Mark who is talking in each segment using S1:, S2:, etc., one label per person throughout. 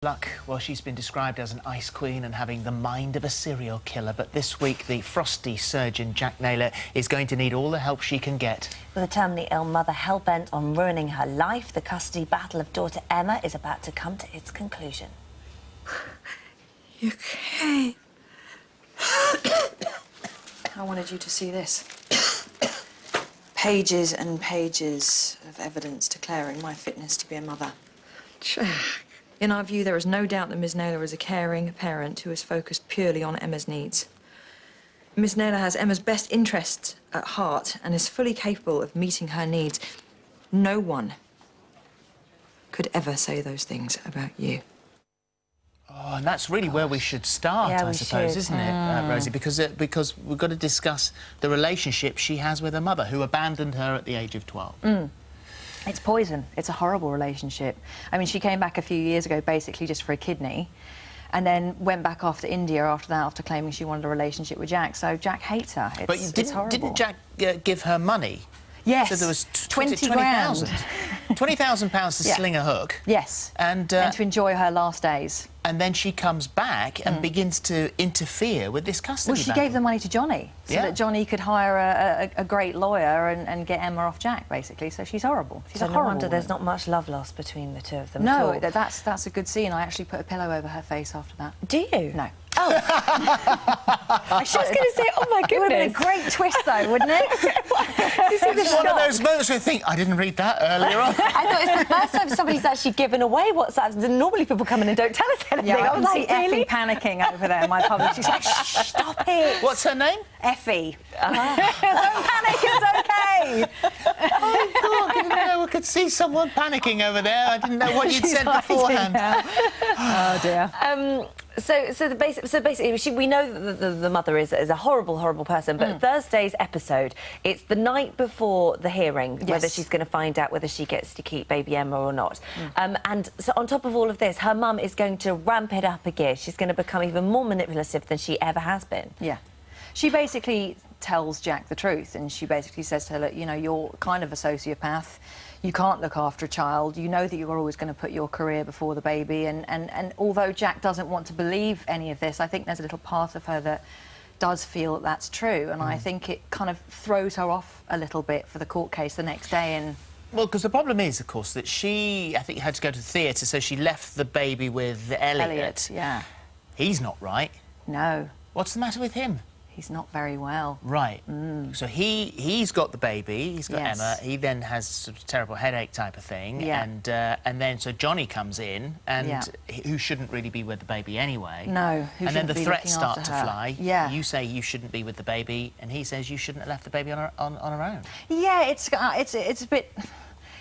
S1: Luck, well, she's been described as an ice queen and having the mind of a serial killer, but this week the frosty surgeon Jack Naylor is going to need all the help she can get.
S2: With a terminally ill mother hell-bent on ruining her life, the custody battle of daughter Emma is about to come to its conclusion.
S3: You okay? I wanted you to see this. Pages and pages of evidence declaring my fitness to be a mother. Jack. In our view, there is no doubt that Ms. Naylor is a caring parent who is focused purely on Emma's needs. Ms. Naylor has Emma's best interests at heart and is fully capable of meeting her needs. No one could ever say those things about you.
S1: Oh, and that's really where we should start, I suppose, isn't it, Rosie? Because we've got to discuss the relationship she has with her mother, who abandoned her at the age of 12.
S4: It's poison. It's a horrible relationship. I mean, she came back a few years ago basically just for a kidney and then went back off to India after that, after claiming she wanted a relationship with Jack. So Jack hates her.
S1: But didn't Jack give her money?
S4: Yes.
S1: So there was
S4: 20,000.
S1: £20,000 to sling a hook.
S4: Yes.
S1: And
S4: to enjoy her last days.
S1: And then she comes back and begins to interfere with this custody
S4: Well, she
S1: battle.
S4: gave the money to Johnny so that Johnny could hire a great lawyer and get Emma off Jack, basically. So she's horrible. She's a
S2: no
S4: horrible
S2: wonder there's
S4: woman.
S2: not much love lost between the two of them.
S4: No,
S2: at all.
S4: that's a good scene. I actually put a pillow over her face after that.
S2: Do you?
S4: No.
S2: Oh. I was going to say, oh my
S4: It would have been
S2: goodness.
S4: a great twist, though, wouldn't it?
S1: It's one of those moments where you think, I didn't read that earlier on.
S2: I thought it's the first time somebody's actually given away WhatsApps. Normally people come in and don't tell us anything.
S4: Yeah,
S2: I was like,
S4: Effie
S2: really?
S4: panicking over there in my public. She's like, shh, stop it.
S1: What's her name?
S4: Effie. Don't panic, it's okay.
S1: Oh, God, I didn't know I could see someone panicking over there. I didn't know what you'd
S4: She's
S1: said
S4: hiding
S1: beforehand.
S4: now. Oh, dear.
S2: So basically, we know that the mother is a horrible, horrible person. But Thursday's episode, it's the night before the hearing, whether she's going to find out whether she gets to keep baby Emma or not. And so on top of all of this, her mum is going to ramp it up a gear. She's going to become even more manipulative than she ever has been.
S4: Yeah. She basically tells Jack the truth, and she basically says to her, look, you know, you're kind of a sociopath. You can't look after a child. You know that you're always going to put your career before the baby. And although Jack doesn't want to believe any of this, I think there's a little part of her that does feel that that's true. And I think it kind of throws her off a little bit for the court case the next day. And
S1: Well, because the problem is, of course, that she, I think, had to go to the theatre, so she left the baby with Elliot.
S4: Yeah.
S1: He's not right.
S4: No,
S1: What's the matter with him?
S4: he's not very well.
S1: Right. So he's got the baby, he's got
S4: Yes.
S1: Emma, he then has sort of terrible headache type of thing.
S4: Yeah.
S1: And then so Johnny comes in, and
S4: Yeah.
S1: who shouldn't really be with the baby anyway.
S4: No, who
S1: And then
S4: shouldn't
S1: the
S4: be
S1: threats
S4: looking
S1: start
S4: after
S1: to
S4: her.
S1: fly.
S4: Yeah.
S1: You say you shouldn't be with the baby, and he says you shouldn't have left the baby on her own.
S4: Yeah, it's a bit...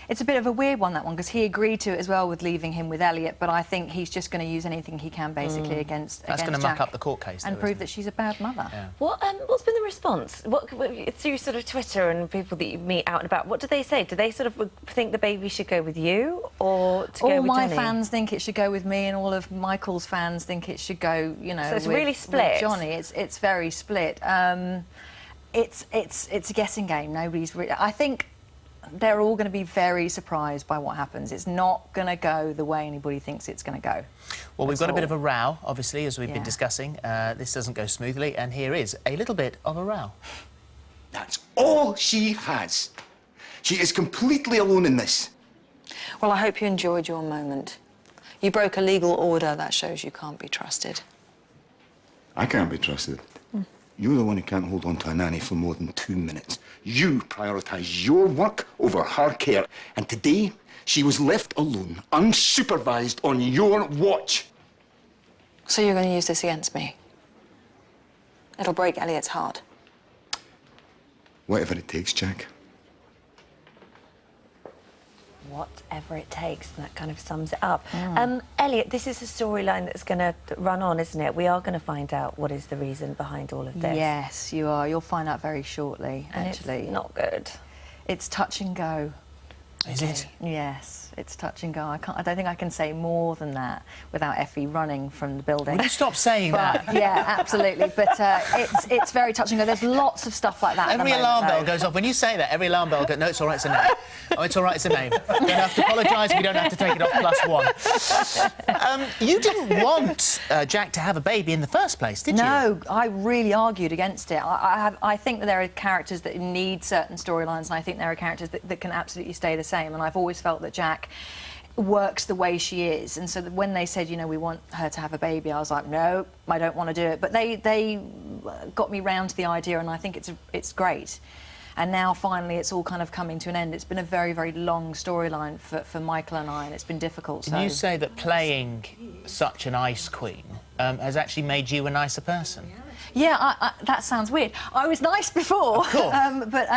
S4: It's a bit of a weird one, that one, because he agreed to it as well with leaving him with Elliot, but I think he's just going to use anything he can, basically, against
S1: That's going to
S4: Jack
S1: muck up the court case,
S4: and
S1: though,
S4: prove
S1: isn't
S4: that she's a bad mother.
S1: Yeah.
S2: What's been the response? Through sort of Twitter and people that you meet out and about, what do they say? Do they sort of think the baby should go with you or to go
S4: All
S2: with
S4: my
S2: Johnny?
S4: fans think it should go with me, and all of Michael's fans think it should go, you know,
S2: So it's
S4: with,
S2: really split.
S4: with Johnny. It's very split. It's a guessing game. Nobody's really... I think they're all going to be very surprised by what happens. It's not going to go the way anybody thinks it's going to go.
S1: Well, we've got a bit of a row, obviously, as we've been
S4: Yeah.
S1: discussing. This doesn't go smoothly, and here is a little bit of a row.
S5: That's all she has. She is completely alone in this.
S3: Well, I hope you enjoyed your moment. You broke a legal order. That shows you can't be trusted.
S5: I can't be trusted. You're the one who can't hold on to a nanny for more than 2 minutes. You prioritise your work over her care. And today, she was left alone, unsupervised, on your watch.
S3: So you're going to use this against me? It'll break Elliot's heart.
S5: Whatever it takes, Jack.
S2: Whatever it takes, and that kind of sums it up. Elliot, this is a storyline that's going to run on, isn't it? We are going to find out what is the reason behind all of this.
S4: Yes, you are. You'll find out very shortly,
S2: And
S4: actually.
S2: it's not good.
S4: It's touch and go.
S1: Is it?
S4: Yes, it's touch and go. I don't think I can say more than that without Effie running from the building.
S1: Will you stop saying that?
S4: Yeah, absolutely. But it's very touch and go. There's lots of stuff like that.
S1: Every alarm bell goes off. When you say that, every alarm bell goes, no, it's all right, it's a name. Oh, it's all right, it's a name. Don't have to apologise, we don't have to take it off +1. You didn't want Jack to have a baby in the first place, did you?
S4: No, I really argued against it. I think that there are characters that need certain storylines, and I think there are characters that can absolutely stay the same. And I've always felt that Jack works the way she is, and so that when they said, you know, we want her to have a baby, I was like, no, I don't want to do it. But they got me round to the idea, and I think it's great. And now finally it's all kind of coming to an end. It's been a very, very long storyline for Michael and I, and it's been difficult.
S1: Can you say that playing such an ice queen has actually made you a nicer person?
S4: Yeah, that sounds weird. I was nice before,
S1: of course.
S4: but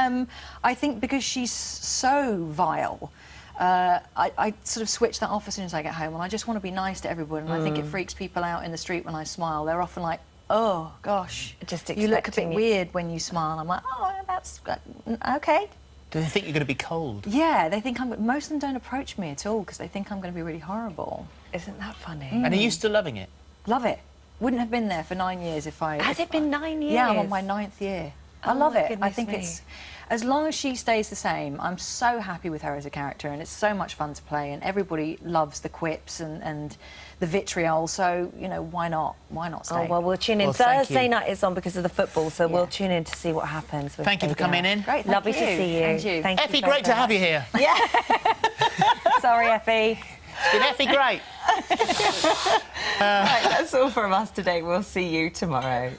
S4: I think because she's so vile, I sort of switch that off as soon as I get home, and I just want to be nice to everyone. And I think it freaks people out in the street when I smile. They're often like, oh gosh,
S2: just
S4: you look a bit weird when you smile. I'm like, oh, that's okay.
S1: Do they think you're going to be cold?
S4: Yeah, they think most of them don't approach me at all because they think I'm going to be really horrible.
S2: Isn't that funny?
S1: And are you still loving it?
S4: Love it. Wouldn't have been there for 9 years if I...
S2: Has it been 9 years?
S4: Yeah, I'm on my 9th year. I love it. I think it's... As long as she stays the same, I'm so happy with her as a character, and it's so much fun to play, and everybody loves the quips and the vitriol, so, you know, why not? Why not stay?
S2: Oh, well, we'll tune in.
S1: Well, thank
S2: Thursday
S1: you.
S2: night is on because of the football, so we'll tune in to see what happens. With
S1: Thank you for coming in.
S4: Great,
S2: Lovely
S4: thank
S2: to
S4: you.
S2: see you.
S4: And you.
S2: Thank
S1: Effie,
S2: you so,
S1: great
S2: so
S1: to have
S2: much.
S1: you here.
S2: Yeah. Sorry, Effie.
S1: It's been Effie great.
S2: Right, that's all from us today. We'll see you tomorrow.